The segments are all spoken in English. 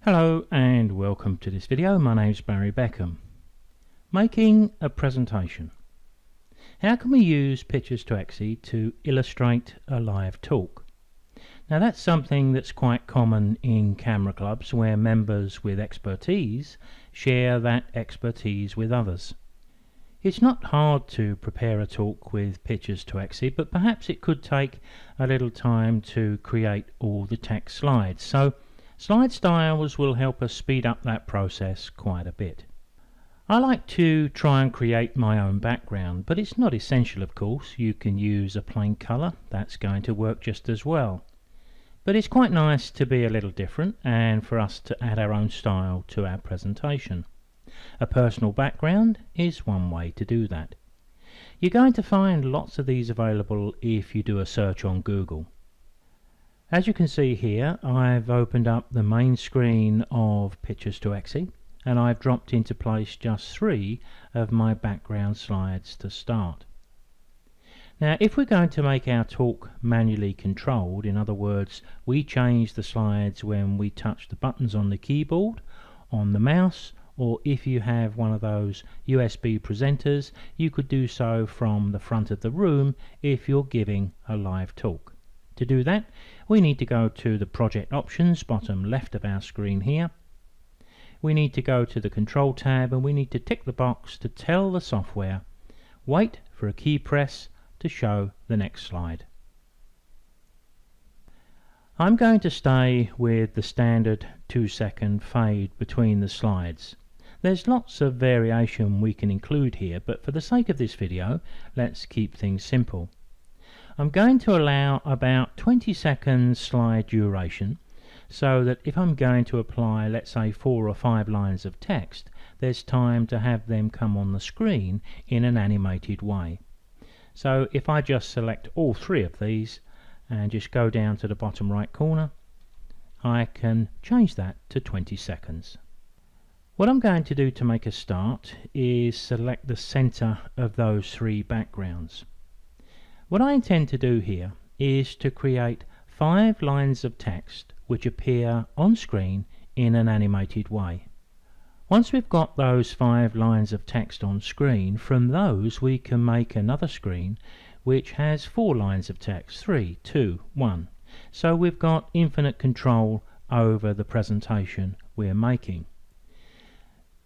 Hello and welcome to this video. My name is Beckham. Making a presentation. How can we use PicturesToExe to illustrate a live talk? Now that's something that's quite common in camera clubs where members with expertise share that expertise with others. It's not hard to prepare a talk with PicturesToExe, but perhaps it could take a little time to create all the text slides. So slide styles will help us speed up that process quite a bit. I like to try and create my own background, but it's not essential, of course. You can use a plain color, that's going to work just as well. But it's quite nice to be a little different and for us to add our own style to our presentation. A personal background is one way to do that. You're going to find lots of these available if you do a search on Google. As you can see here, I've opened up the main screen of PicturesToExe and I've dropped into place just 3 of my background slides to start. Now if we're going to make our talk manually controlled, in other words we change the slides when we touch the buttons on the keyboard, on the mouse, or if you have one of those USB presenters, you could do so from the front of the room if you're giving a live talk. To do that, we need to go to the project options, bottom left of our screen here. We need to go to the control tab and we need to tick the box to tell the software, wait for a key press to show the next slide. I'm going to stay with the standard 2-second fade between the slides. There's lots of variation we can include here, but for the sake of this video, let's keep things simple. I'm going to allow about 20 seconds slide duration so that if I'm going to apply, let's say 4 or 5 lines of text, there's time to have them come on the screen in an animated way. So if I just select all 3 of these and just go down to the bottom right corner, I can change that to 20 seconds. What I'm going to do to make a start is select the center of those 3 backgrounds. What I intend to do here is to create 5 lines of text which appear on screen in an animated way. Once we've got those 5 lines of text on screen, from those we can make another screen which has 4 lines of text, 3, 2, 1. So we've got infinite control over the presentation we're making.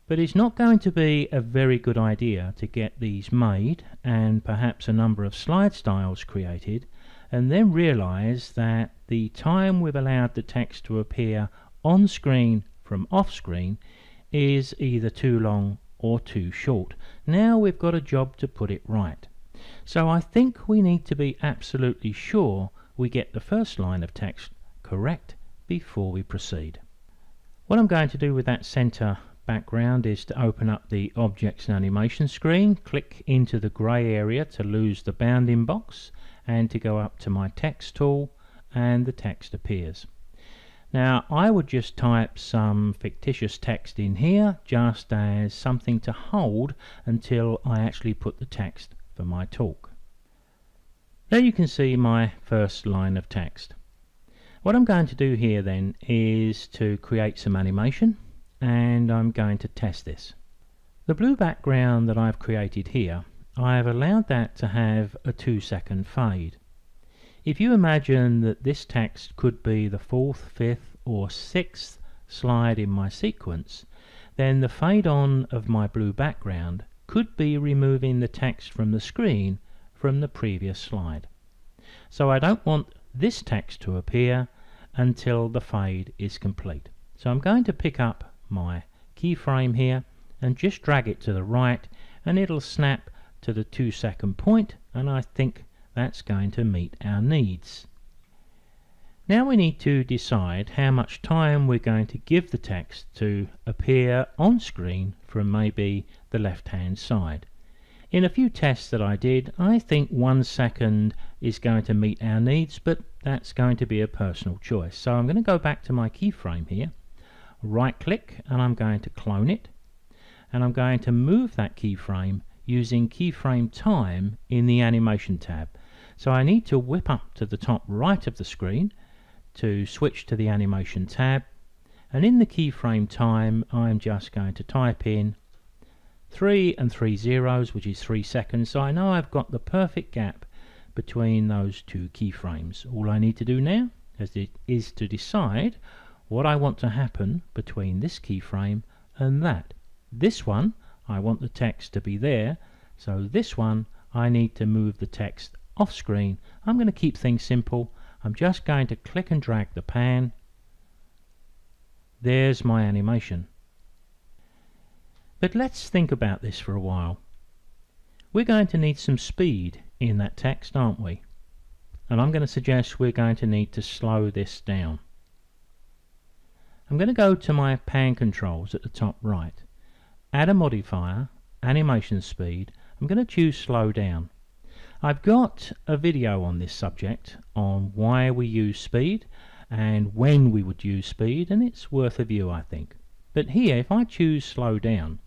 But it's not going to be a very good idea to get these made and perhaps a number of slide styles created and then realize that the time we've allowed the text to appear on screen from off screen is either too long or too short. Now we've got a job to put it right. So I think we need to be absolutely sure we get the first line of text correct before we proceed. What I'm going to do with that center background is to open up the Objects and Animation screen, click into the grey area to lose the bounding box and to go up to my text tool and the text appears. Now I would just type some fictitious text in here just as something to hold until I actually put the text for my talk. There you can see my first line of text. What I'm going to do here then is to create some animation and I'm going to test this. The blue background that I've created here, I have allowed that to have a 2-second fade. If you imagine that this text could be the 4th, 5th or 6th slide in my sequence, then the fade on of my blue background could be removing the text from the screen from the previous slide. So I don't want this text to appear until the fade is complete. So I'm going to pick up my keyframe here and just drag it to the right and it'll snap to the 2-second point, and I think that's going to meet our needs. Now we need to decide how much time we're going to give the text to appear on screen from maybe the left hand side. In a few tests that I did, I think 1 second is going to meet our needs, but that's going to be a personal choice. So I'm going to go back to my keyframe here, right click, and I'm going to clone it, and I'm going to move that keyframe using keyframe time in the animation tab. So I need to whip up to the top right of the screen to switch to the animation tab, and in the keyframe time I'm just going to type in 3 and 3 zeros, which is 3 seconds, so I know I've got the perfect gap between those two keyframes. All I need to do now is to decide what I want to happen between this keyframe and that. This one I want the text to be there, so this one I need to move the text off screen. I'm going to keep things simple. I'm just going to click and drag the pan. There's my animation. But let's think about this for a while. We're going to need some speed in that text, aren't we? And I'm going to suggest we're going to need to slow this down. I'm going to go to my pan controls at the top right, add a modifier, animation speed. I'm going to choose slow down. I've got a video on this subject on why we use speed and when we would use speed, and it's worth a view, I think. But here, if I choose slow down,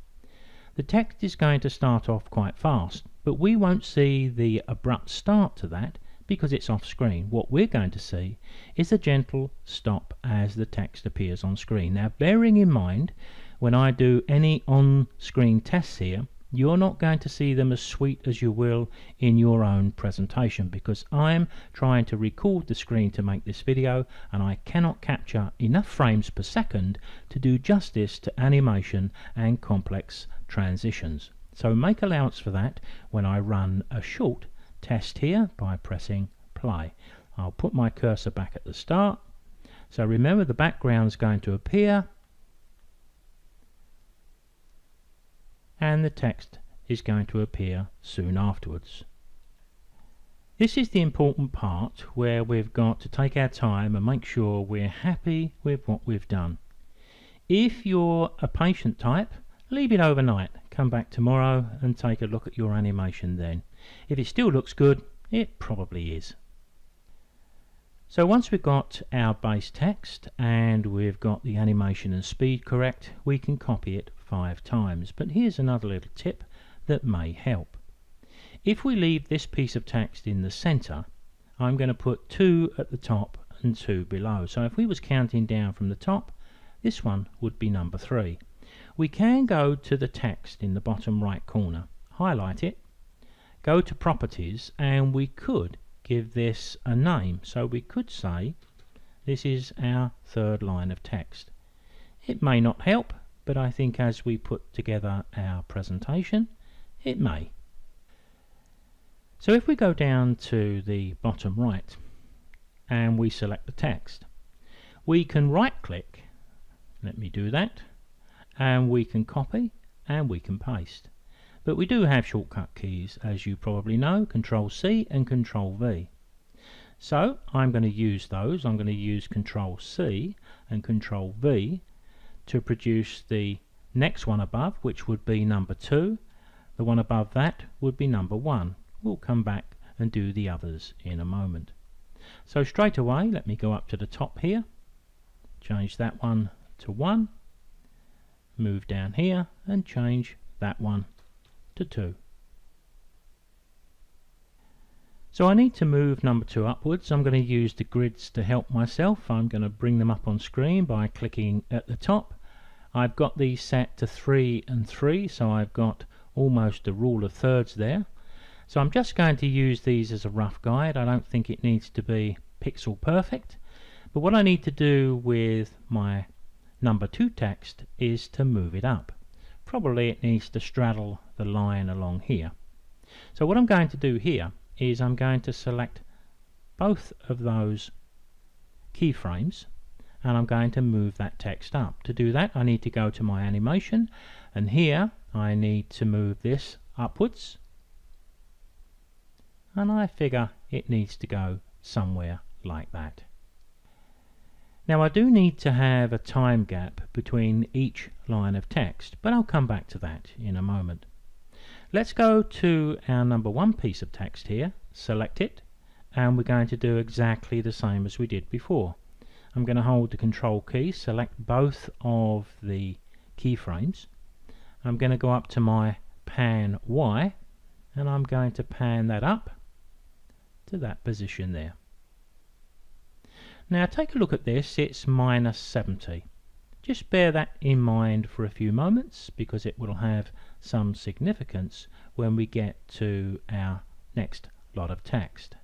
the text is going to start off quite fast, but we won't see the abrupt start to that because it's off screen. What we're going to see is a gentle stop as the text appears on screen. Now, bearing in mind, when I do any on-screen tests here, you're not going to see them as sweet as you will in your own presentation, because I'm trying to record the screen to make this video, and I cannot capture enough frames per second to do justice to animation and complex transitions. So make allowance for that when I run a short test here by pressing play. I'll put my cursor back at the start. So remember, the background is going to appear and the text is going to appear soon afterwards. This is the important part where we've got to take our time and make sure we're happy with what we've done. If you're a patient type, leave it overnight, come back tomorrow and take a look at your animation then. If it still looks good, it probably is. So once we've got our base text and we've got the animation and speed correct, we can copy it 5 times. But here's another little tip that may help. If we leave this piece of text in the center, I'm going to put 2 at the top and 2 below. So if we was counting down from the top, this one would be number 3. We can go to the text in the bottom right corner, highlight it, go to properties, and we could give this a name. So we could say this is our 3rd line of text. It may not help, but I think as we put together our presentation, it may. So if we go down to the bottom right and we select the text, we can right click, let me do that, and we can copy and we can paste. But we do have shortcut keys, as you probably know, Control C and Control V. So I'm going to use those. I'm going to use Control C and Control V to produce the next one above, which would be number 2. The one above that would be number 1. We'll come back and do the others in a moment. So straight away, let me go up to the top here, change that one to 1, move down here and change that one to 2. So I need to move number 2 upwards. I'm going to use the grids to help myself. I'm going to bring them up on screen by clicking at the top. I've got these set to 3 and 3, so I've got almost a rule of thirds there. So I'm just going to use these as a rough guide. I don't think it needs to be pixel perfect, but what I need to do with my number 2 text is to move it up. Probably it needs to straddle the line along here. So what I'm going to do here is I'm going to select both of those keyframes and I'm going to move that text up. To do that, I need to go to my animation, and here I need to move this upwards, and I figure it needs to go somewhere like that. Now I do need to have a time gap between each line of text, but I'll come back to that in a moment. Let's go to our number 1 piece of text here, select it, and we're going to do exactly the same as we did before. I'm going to hold the Control key, select both of the keyframes. I'm going to go up to my pan Y, and I'm going to pan that up to that position there. Now take a look at this, it's -70. Just bear that in mind for a few moments because it will have some significance when we get to our next lot of text.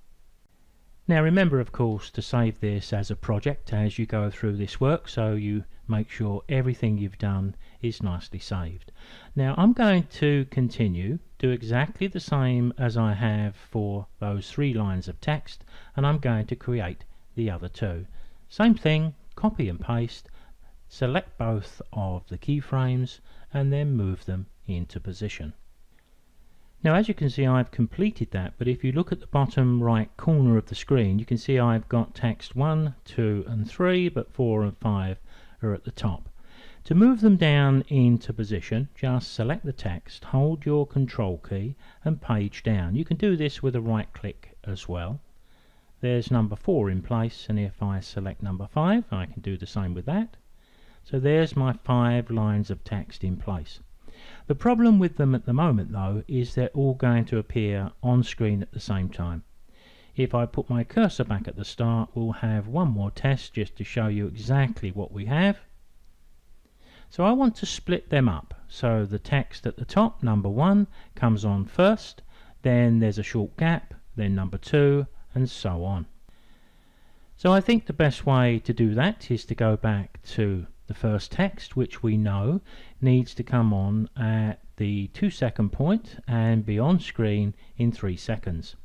Now remember, of course, to save this as a project as you go through this work, so you make sure everything you've done is nicely saved. Now I'm going to continue, do exactly the same as I have for those 3 lines of text, and I'm going to create the other 2. Same thing, copy and paste, select both of the keyframes and then move them into position. Now as you can see, I've completed that, but if you look at the bottom right corner of the screen, you can see I've got text 1, 2 and 3, but 4 and 5 are at the top. To move them down into position, just select the text, hold your control key and page down. You can do this with a right click as well. There's number 4 in place, and if I select number 5, I can do the same with that. So there's my 5 lines of text in place. The problem with them at the moment though is they're all going to appear on screen at the same time. If I put my cursor back at the start, we'll have one more test just to show you exactly what we have. So I want to split them up, so the text at the top, number 1, comes on first, then there's a short gap, then number 2, and so on. So I think the best way to do that is to go back to the first text, which we know needs to come on at the 2-second point and be on screen in 3 seconds.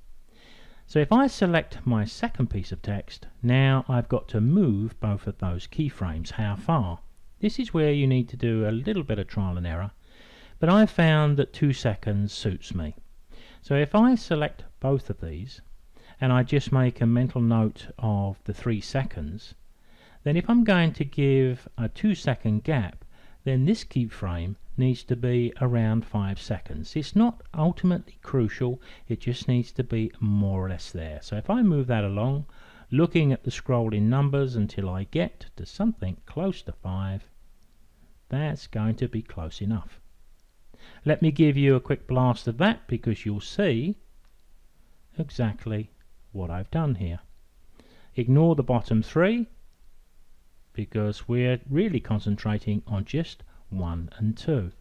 So if I select my second piece of text, now I've got to move both of those keyframes. How far? This is where you need to do a little bit of trial and error, but I've found that 2 seconds suits me. So if I select both of these and I just make a mental note of the 3 seconds, then if I'm going to give a 2-second gap, then this keyframe needs to be around 5 seconds. It's not ultimately crucial, it just needs to be more or less there. So if I move that along, looking at the scrolling numbers until I get to something close to 5, that's going to be close enough. Let me give you a quick blast of that because you'll see exactly what I've done here. Ignore the bottom 3 because we're really concentrating on just 1 and 2.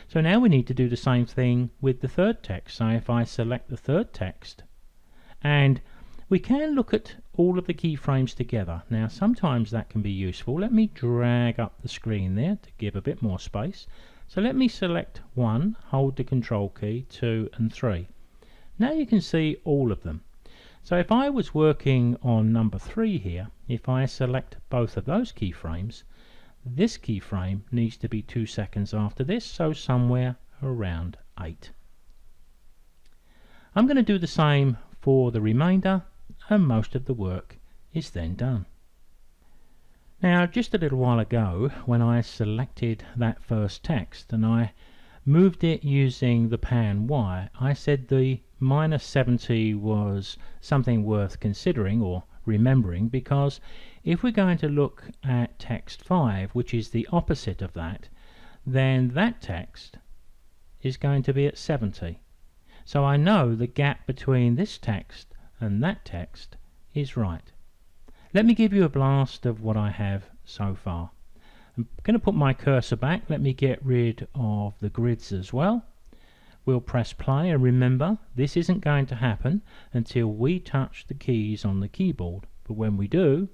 So now we need to do the same thing with the third text. So if I select the third text, and we can look at all of the keyframes together. Now sometimes that can be useful. Let me drag up the screen there to give a bit more space. So let me select 1, hold the control key, 2 and 3. Now you can see all of them. So if I was working on number 3 here, if I select both of those keyframes, this keyframe needs to be 2 seconds after this, so somewhere around 8. I'm going to do the same for the remainder, and most of the work is then done. Now just a little while ago, when I selected that first text and I moved it using the pan Y, I said the -70 was something worth considering or remembering, because if we're going to look at text 5, which is the opposite of that, then that text is going to be at 70. So I know the gap between this text and that text is right. Let me give you a blast of what I have so far. I'm going to put my cursor back. Let me get rid of the grids as well. We'll press play, and remember, this isn't going to happen until we touch the keys on the keyboard. But when we do,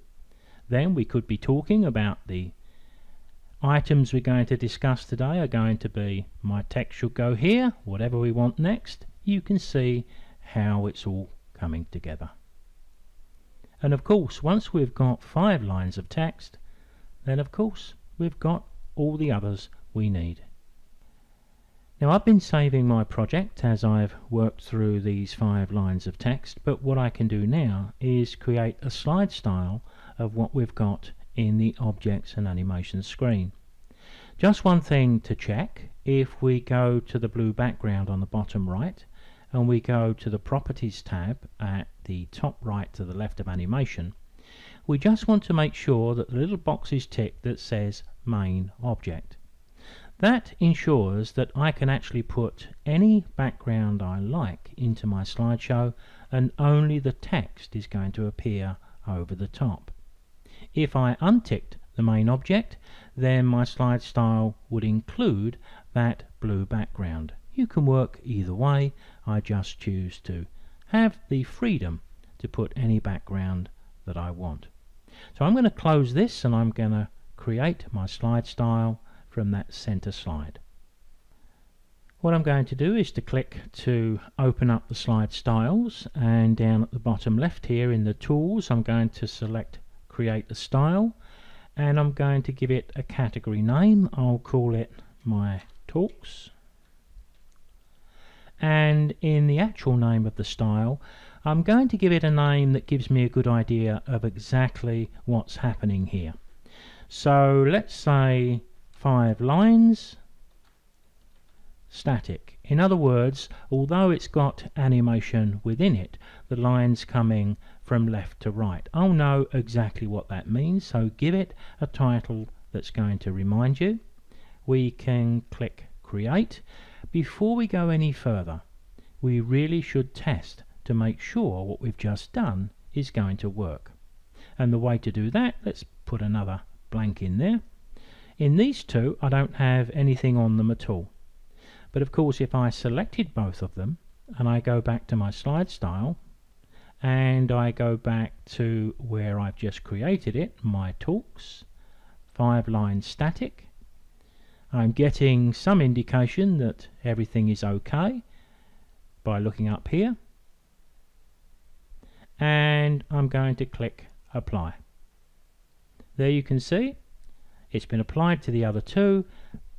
then we could be talking about the items we're going to discuss today are going to be my text should go here, whatever we want next. You can see how it's all coming together. And of course, once we've got 5 lines of text, then of course we've got all the others we need. Now I've been saving my project as I've worked through these 5 lines of text, but what I can do now is create a slide style of what we've got in the Objects and Animations screen. Just one thing to check: if we go to the blue background on the bottom right and we go to the Properties tab at the top right to the left of Animation, we just want to make sure that the little box is ticked that says Main Object. That ensures that I can actually put any background I like into my slideshow, and only the text is going to appear over the top. If I unticked the main object, then my slide style would include that blue background. You can work either way. I just choose to have the freedom to put any background that I want. So I'm going to close this and I'm going to create my slide style from that center slide. What I'm going to do is to click to open up the slide styles, and down at the bottom left here in the tools I'm going to select create a style, and I'm going to give it a category name. I'll call it my talks, and in the actual name of the style I'm going to give it a name that gives me a good idea of exactly what's happening here. So let's say 5 lines static. In other words, although it's got animation within it, the lines coming from left to right. I'll know exactly what that means, so give it a title that's going to remind you. We can click create. Before we go any further, we really should test to make sure what we've just done is going to work. And the way to do that, let's put another blank in there. In these two I don't have anything on them at all. But of course if I selected both of them and I go back to my slide style and I go back to where I've just created it, my talks, 5 lines static, I'm getting some indication that everything is okay by looking up here, and I'm going to click apply. There you can see it's been applied to the other two,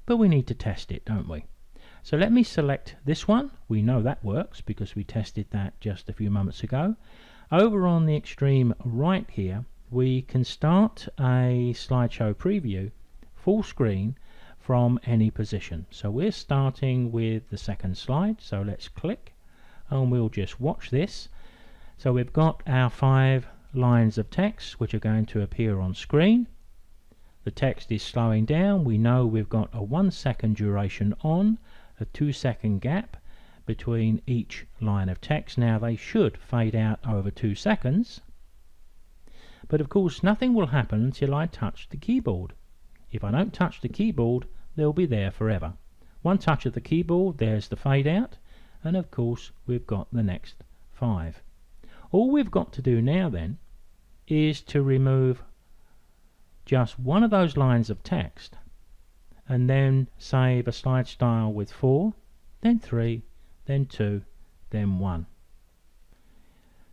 but we need to test it, don't we? So let me select this one. We know that works because we tested that just a few moments ago. Over on the extreme right here we can start a slideshow preview full screen from any position. So we're starting with the second slide, so let's click and we'll just watch this. So we've got our 5 lines of text which are going to appear on screen. The text is slowing down. We know we've got a 1 second duration on, a 2 second gap between each line of text. Now they should fade out over 2 seconds, but of course nothing will happen until I touch the keyboard. If I don't touch the keyboard, they'll be there forever. One touch of the keyboard, there's the fade out, and of course we've got the next 5. All we've got to do now then is to remove just one of those lines of text and then save a slide style with 4, then 3, then 2, then 1.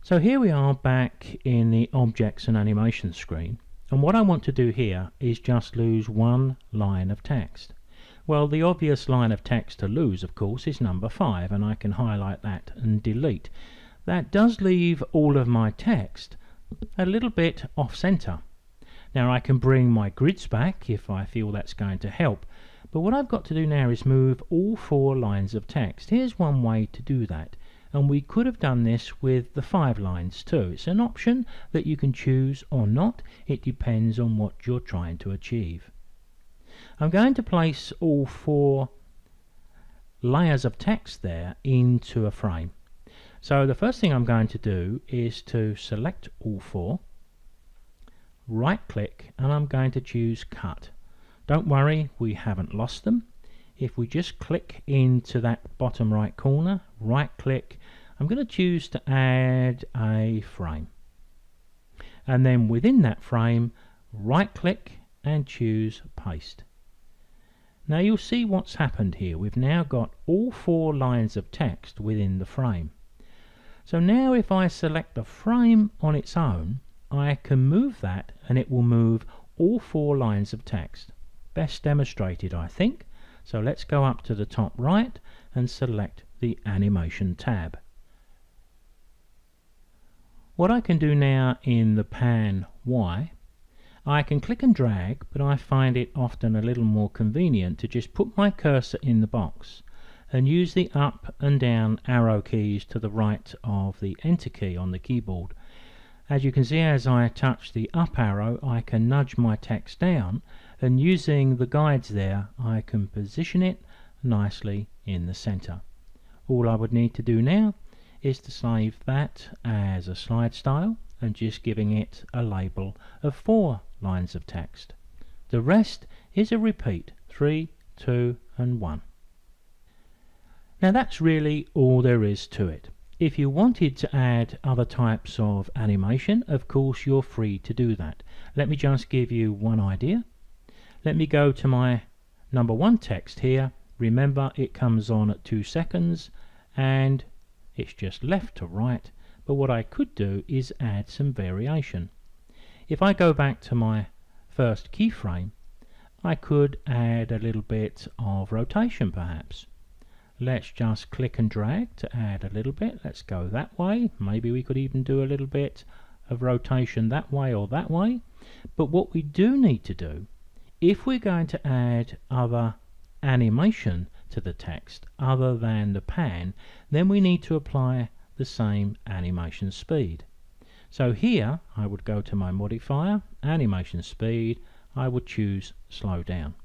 So here we are back in the objects and animation screen, and what I want to do here is just lose one line of text. Well, the obvious line of text to lose of course is number 5, and I can highlight that and delete. That does leave all of my text a little bit off center. Now I can bring my grids back if I feel that's going to help, but what I've got to do now is move all 4 lines of text. Here's one way to do that, and we could have done this with the 5 lines too. It's an option that you can choose or not. It depends on what you're trying to achieve. I'm going to place all 4 layers of text there into a frame. So the first thing I'm going to do is to select all 4, right click, and I'm going to choose cut. Don't worry, we haven't lost them. If we just click into that bottom right corner, right click, I'm going to choose to add a frame, and then within that frame right click and choose paste. Now you'll see what's happened here. We've now got all 4 lines of text within the frame. So now if I select the frame on its own, I can move that and it will move all 4 lines of text. Best demonstrated, I think. So let's go up to the top right and select the animation tab. What I can do now in the pan Y, I can click and drag, but I find it often a little more convenient to just put my cursor in the box and use the up and down arrow keys to the right of the enter key on the keyboard. As you can see, as I touch the up arrow, I can nudge my text down, and using the guides there I can position it nicely in the center. All I would need to do now is to save that as a slide style and just giving it a label of 4 lines of text. The rest is a repeat, 3, 2 and 1. Now that's really all there is to it. If you wanted to add other types of animation, of course you're free to do that. Let me just give you one idea. Let me go to my number 1 text here. Remember, it comes on at 2 seconds and it's just left to right, but what I could do is add some variation. If I go back to my first keyframe, I could add a little bit of rotation perhaps. Let's just click and drag to add a little bit. Let's go that way. Maybe we could even do a little bit of rotation that way or that way. But what we do need to do, if we're going to add other animation to the text other than the pan, then we need to apply the same animation speed. So here I would go to my modifier, animation speed, I would choose slow down.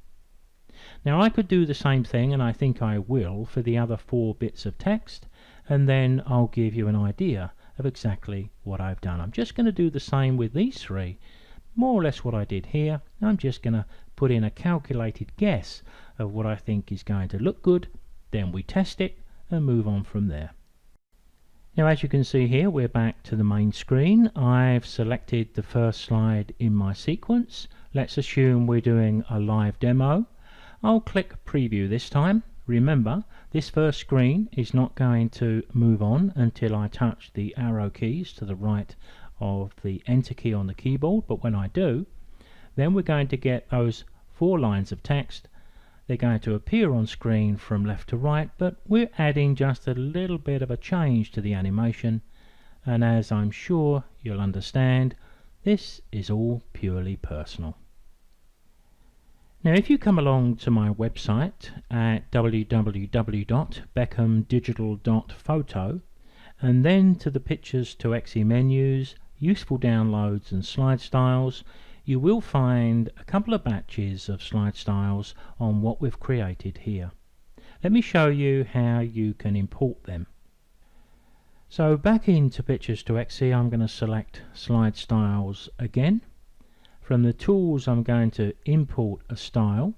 Now I could do the same thing, and I think I will, for the other 4 bits of text, and then I'll give you an idea of exactly what I've done. I'm just going to do the same with these 3, more or less what I did here. I'm just going to put in a calculated guess of what I think is going to look good, then we test it and move on from there. Now as you can see here, we're back to the main screen. I've selected the first slide in my sequence. Let's assume we're doing a live demo. I'll click preview this time. Remember, this first screen is not going to move on until I touch the arrow keys to the right of the enter key on the keyboard, but when I do, then we're going to get those 4 lines of text. They're going to appear on screen from left to right, but we're adding just a little bit of a change to the animation, and as I'm sure you'll understand, this is all purely personal. Now if you come along to my website at www.beckhamdigital.photo and then to the PicturesToExe menus, useful downloads and slide styles, you will find a couple of batches of slide styles on what we've created here. Let me show you how you can import them. So back into PicturesToExe, I'm going to select slide styles again. From the tools, I'm going to import a style.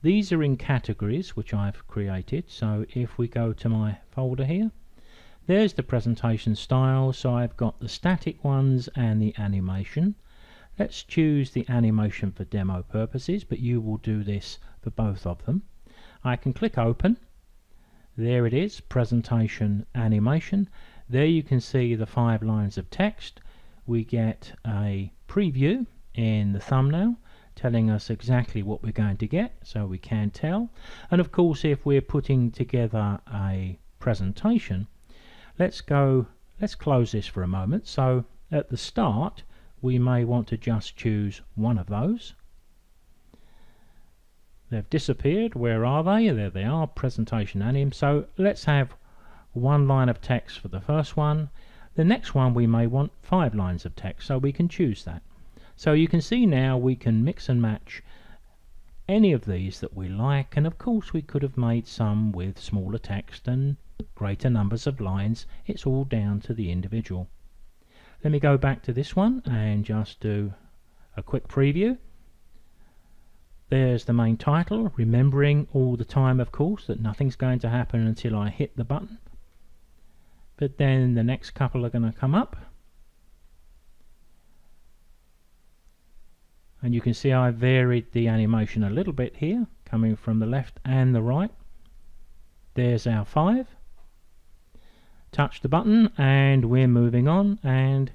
These are in categories which I've created, so if we go to my folder here, there's the presentation style. So I've got the static ones and the animation. Let's choose the animation for demo purposes, but you will do this for both of them. I can click open. There it is, presentation animation. There you can see the 5 lines of text. We get a preview in the thumbnail telling us exactly what we're going to get, so we can tell. And of course, if we're putting together a presentation, let's close this for a moment. So at the start we may want to just choose one of those. They've disappeared. Where are they? There they are, presentation anim. So let's have 1 line of text for the first one. The next one we may want 5 lines of text, so we can choose that. So you can see now we can mix and match any of these that we like, and of course we could have made some with smaller text and greater numbers of lines. It's all down to the individual. Let me go back to this one and just do a quick preview. There's the main title, remembering all the time of course that nothing's going to happen until I hit the button, but then the next couple are going to come up. And you can see I varied the animation a little bit here, coming from the left and the right. There's our 5. Touch the button and we're moving on, and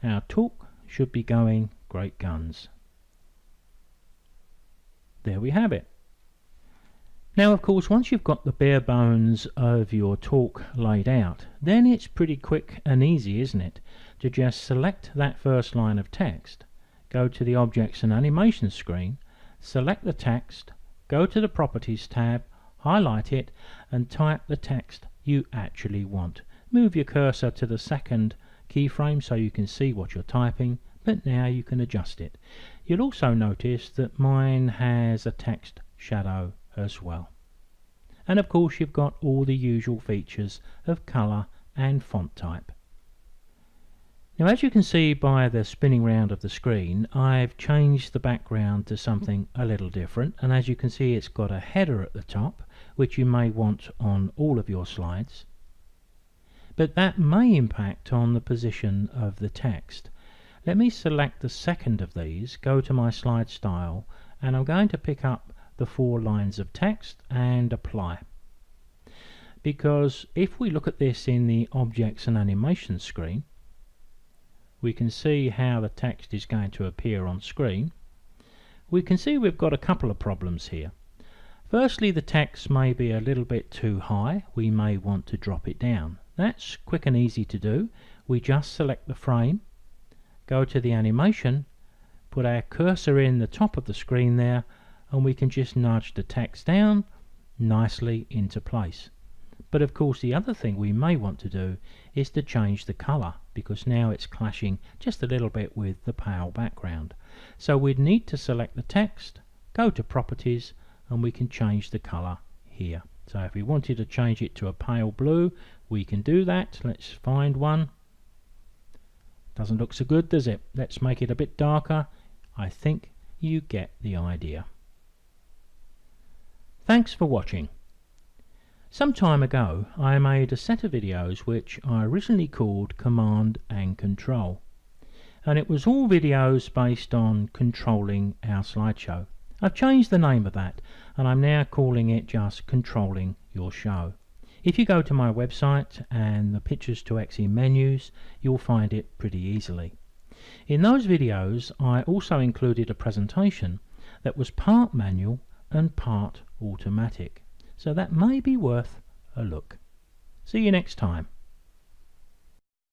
our talk should be going great guns. There we have it. Now of course, once you've got the bare bones of your talk laid out, then it's pretty quick and easy, isn't it, to just select that first line of text, go to the Objects and Animation screen, select the text, go to the Properties tab, highlight it and type the text you actually want. Move your cursor to the second keyframe so you can see what you're typing, but now you can adjust it. You'll also notice that mine has a text shadow as well. And of course you've got all the usual features of colour and font type. Now, as you can see by the spinning round of the screen, I've changed the background to something a little different, and as you can see it's got a header at the top, which you may want on all of your slides. But that may impact on the position of the text. Let me select the second of these, go to my slide style, and I'm going to pick up the 4 lines of text and apply. Because if we look at this in the Objects and Animation screen, we can see how the text is going to appear on screen. We can see we've got a couple of problems here. Firstly, the text may be a little bit too high. We may want to drop it down. That's quick and easy to do. We just select the frame, go to the animation, put our cursor in the top of the screen there, and we can just nudge the text down nicely into place. But of course the other thing we may want to do is to change the color, because now it's clashing just a little bit with the pale background. So we'd need to select the text, go to Properties, and we can change the color here. So if we wanted to change it to a pale blue, we can do that. Let's find one. Doesn't look so good, does it? Let's make it a bit darker. I think you get the idea. Thanks for watching. Some time ago I made a set of videos which I originally called Command and Control, and it was all videos based on controlling our slideshow. I've changed the name of that and I'm now calling it just Controlling Your Show. If you go to my website and the PicturesToExe menus, you'll find it pretty easily. In those videos I also included a presentation that was part manual and part automatic. So that may be worth a look. See you next time.